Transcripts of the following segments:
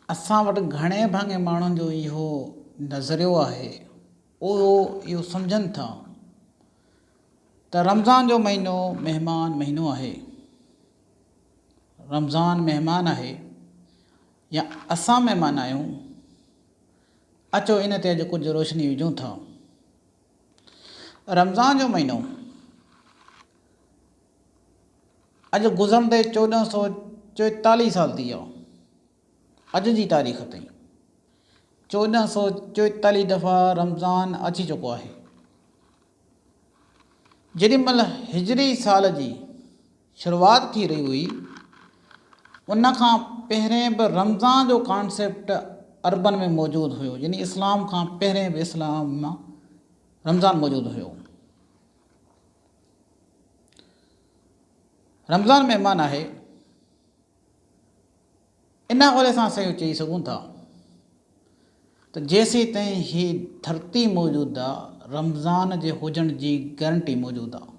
असां वटि घणे भाङे माण्हुनि जो इहो नज़रियो आहे, उहो इहो सम्झनि था त रमज़ान जो महीनो महिमान महीनो आहे, रमज़ान महिमान आहे या असां महिमान आहियूं। अचो इन ते अॼु कुझु रोशनी विझूं था। रमज़ान जो महीनो अॼु गुज़रंदे 1444 साल थी विया। अॼु जी तारीख़ ताईं 1444 दफ़ा रमज़ान अची चुको आहे। जेॾीमहिल हिजरी साल जी शुरूआति थी रही हुई, उन खां पहिरें बि रमज़ान जो कॉन्सेप्ट अरबन में मौजूदु हुयो, यानी इस्लाम खां पहिरें बि इस्लाम मां रमज़ान मौजूदु हुयो। रमज़ान महिमान आहे, इन हवाले सां असां इहो चई सघूं था त जेसीं ताईं ही धरती मौजूदु आहे, रमज़ान जे हुजण जी गारंटी मौजूदु आहे।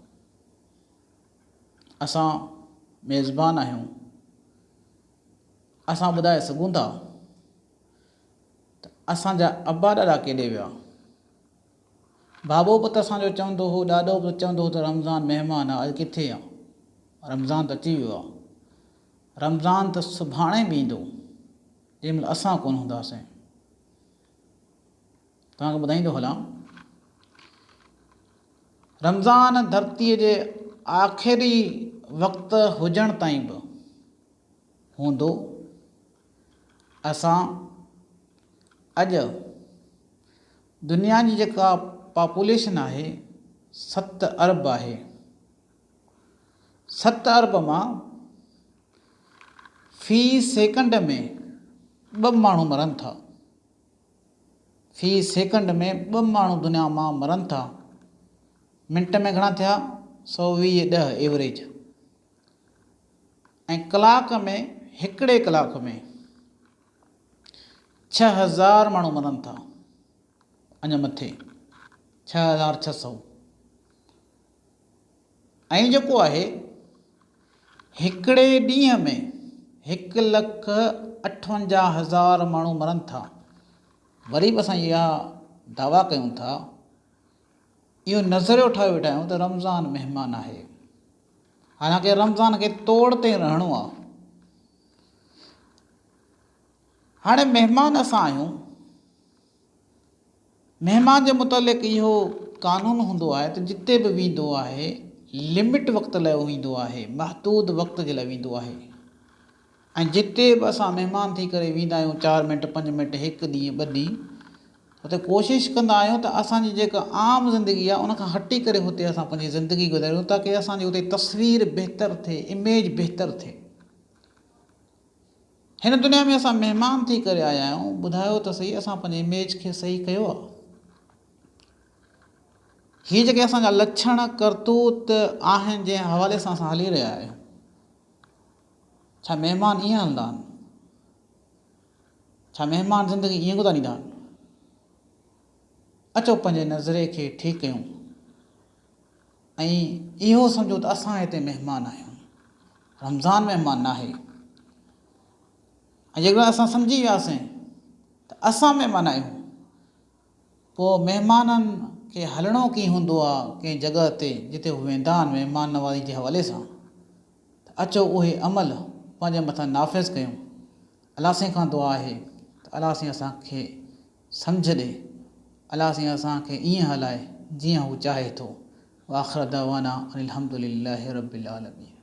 असां मेज़बान आहियूं, असां ॿुधाए सघूं था त असांजा अबा ॾाॾा केॾे विया। बाबो पुटु असांजो चवंदो हो, ॾाॾो पुटु चवंदो हो त रमज़ान महिमान आहे, अॼु किथे आहे? रमज़ान त अची वियो आहे। रमज़ान त सुभाणे बि ईंदो जंहिंमहिल असां कोन हूंदासीं। तव्हांखे ॿुधाईंदो हलां, रमज़ान धरतीअ जे आख़िरी वक़्तु हुजण ताईं बि हूंदो। असां अॼु दुनिया जी जेका पॉपुलेशन आहे 7 अरब आहे। 7 अरब मां फ़ी सेकंड में 2 माण्हू मरनि था। फ़ी सेकंड में 2 माण्हू दुनिया मां मरनि था। मिंट में घणा थिया? 120 एवरेज। ऐं कलाक में, हिकिड़े कलाक में 6000 माण्हू मरनि था। अञा मथे 6600। ऐं जेको आहे हिकिड़े ॾींहं में 1,58,000 माण्हू मरनि था। वरी बि असां इहा दावा कयूं था, इहो नज़रियो ठाहे वेठा आहियूं त रमज़ान महिमान आहे। हालांकि रमज़ान खे तोड़ ते रहणो आहे। हाणे महिमान असां आहियूं। महिमान जे मुतालिक़ इहो कानून हूंदो आहे त जिते बि वेंदो आहे लिमिट वक़्त लाइ वेंदो आहे, महदूद वक़्त जे लाइ वेंदो आहे। ऐं जिते बि असां महिमान थी करे वेंदा आहियूं 4 मिंट 5 मिंट 1 ॾींहुं 2 ॾींहं, हुते कोशिशि कंदा आहियूं त असांजी जेका आम ज़िंदगी आहे उनखां हटी करे हुते असां पंहिंजी ज़िंदगी गुज़ारियूं ताकी असांजी हुते तस्वीर बहितर थिए, इमेज बहितर थिए। हिन दुनिया में असां महिमान थी करे आया आहियूं। ॿुधायो त सही, असां पंहिंजे इमेज खे सही कयो आहे? हीअ जेके असांजा लक्षण करतूत आहिनि जंहिं हवाले सां असां हली रहिया आहियूं, छा महिमान ईअं हलंदा आहिनि? छा महिमान ज़िंदगी ईअं गुज़ारींदा आहिनि? अचो पंहिंजे नज़रिए खे ठीकु कयूं ऐं इहो सम्झो त असां हिते महिमान आहियूं, रमज़ान महिमान न आहे। ऐं जेकर असां सम्झी वियासीं त असां महिमान आहियूं, पोइ महिमाननि खे हलणो कीअं हूंदो आहे कंहिं जॻह ते जिते हू वेंदा आहिनि महिमान नवाज़ी जे हवाले सां, त अचो उहे अमल पंहिंजे मथां नाफ़िज़ कयूं। अलाह साईं खां दुआ आहे त अलाह साईं असांखे सम्झ ॾे, अलाह साईं असांखे ईअं हलाए जीअं हू चाहे थो। व आख़िर दअवाना अनिल हम्दुलिल्लाहि रब्बिल आलमीन।